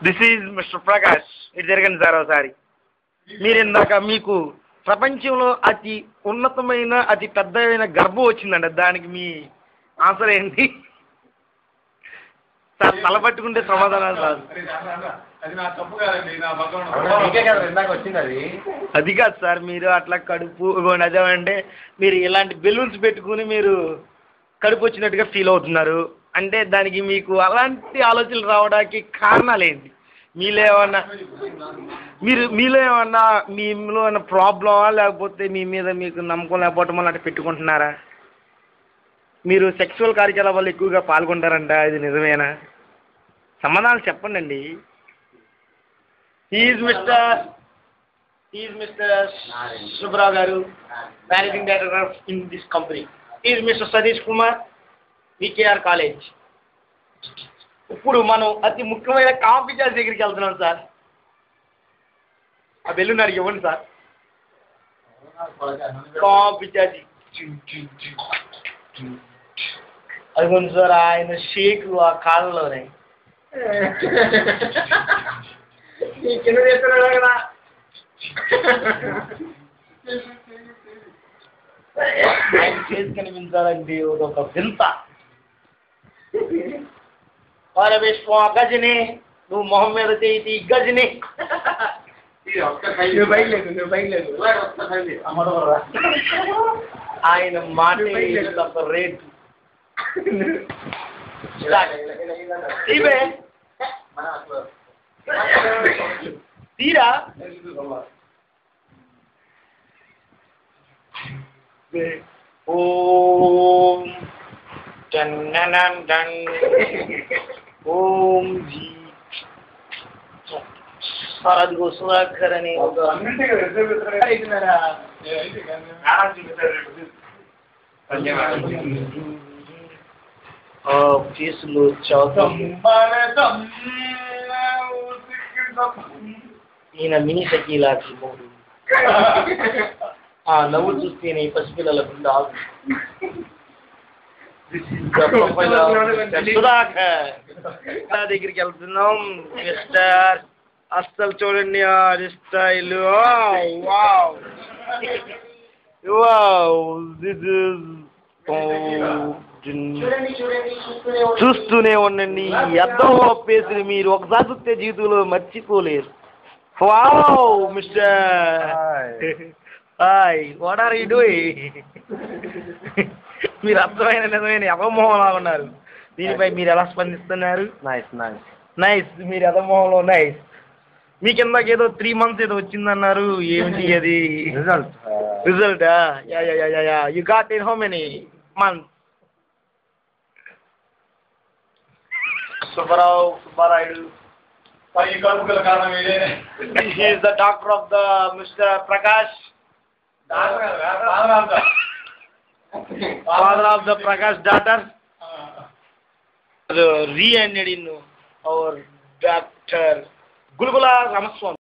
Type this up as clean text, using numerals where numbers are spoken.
This is mister Prakash. ఇది జరగండి sir ఒకసారి. మీరు ఇందాక మీకు ప్రపంచంలో అతి ఉన్నతమైన అతి పెద్దమైన గర్భం వచ్చిందండి, దానికి మీ ఆన్సర్ ఏంటి? సార్ తల పట్టుకుంటే సమాధానాలు రాదు. అది కాదు సార్, మీరు అట్లా కడుపు అదేమంటే మీరు ఇలాంటి బెలూన్స్ పెట్టుకుని మీరు కడుపు వచ్చినట్టుగా ఫీల్ అవుతున్నారు అంటే దానికి మీకు అలాంటి ఆలోచనలు రావడానికి కారణాలు ఏంటి? మీలో ఏమన్నా మీలో ఏమన్నా ప్రాబ్లమా, లేకపోతే మీ మీద మీకు నమ్మకం లేకపోవటం వల్ల అట్లా పెట్టుకుంటున్నారా? మీరు సెక్సువల్ కార్యకలాపాలు ఎక్కువగా పాల్గొంటారంట, ఇది నిజమేనా? సమాధానాలు చెప్పండి. ఈజ్ మిస్టర్ సుబ్రావ్ గారు, managing director in this company. Is mister Satish Kumar, VKR college. ఇప్పుడు మనం అతి ముఖ్యమైన కాంపిటీషన్ దగ్గరికి వెళ్తున్నాం సార్. ఆ బెలూన్ అడిగి ఇవ్వండి సార్. కాంపిటీషన్ అదిగోండి సార్, ఆయన షేక్ ఆ కాళ్ళలోనే కింద చెప్తున్నాడు కదా. ఆయన చేసి కనిపించాలండి ఒక వింత. విశ్వం గజని, నువ్వు మొహం మీద చేయి గజని. ఆయన మాట తప్ప రేటు తీరా ఓం ఓం జీ అదిగో సుధాకర్ అని కేసులు ఈయన మినీ షకీలాకి మూడు నవ్వు చూస్తేనే పసిపిల్లల గుండె ఆగు. సుధాకర్ దగ్గరికి వెళ్తున్నాం. మిస్టర్ అస్సలు చూడండి స్టైల్, చూస్తూనే ఉండండి. అద్దం పేసుని మీరు ఒకసారి చూస్తే జీవితంలో మర్చిపోలేరు. Wow mister, hi, what are you doing? మీరు అర్థమైన నిజమైన ఎవమోహంలా ఉన్నారు. దీనిపై మీరు ఎలా స్పందిస్తున్నారు? నైస్. మీరు ఎవమోహంలో నైస్. మీ కిందకి ఏదో 3 months ఏదో వచ్చిందన్నారు, ఏమిటి అది? Result you got in how many months? Subbarayudu. He is the doctor of the Mr. Prakash. Father of the Prakash daughter. Re-ended in our Dr. Gulgula Ramaswamy.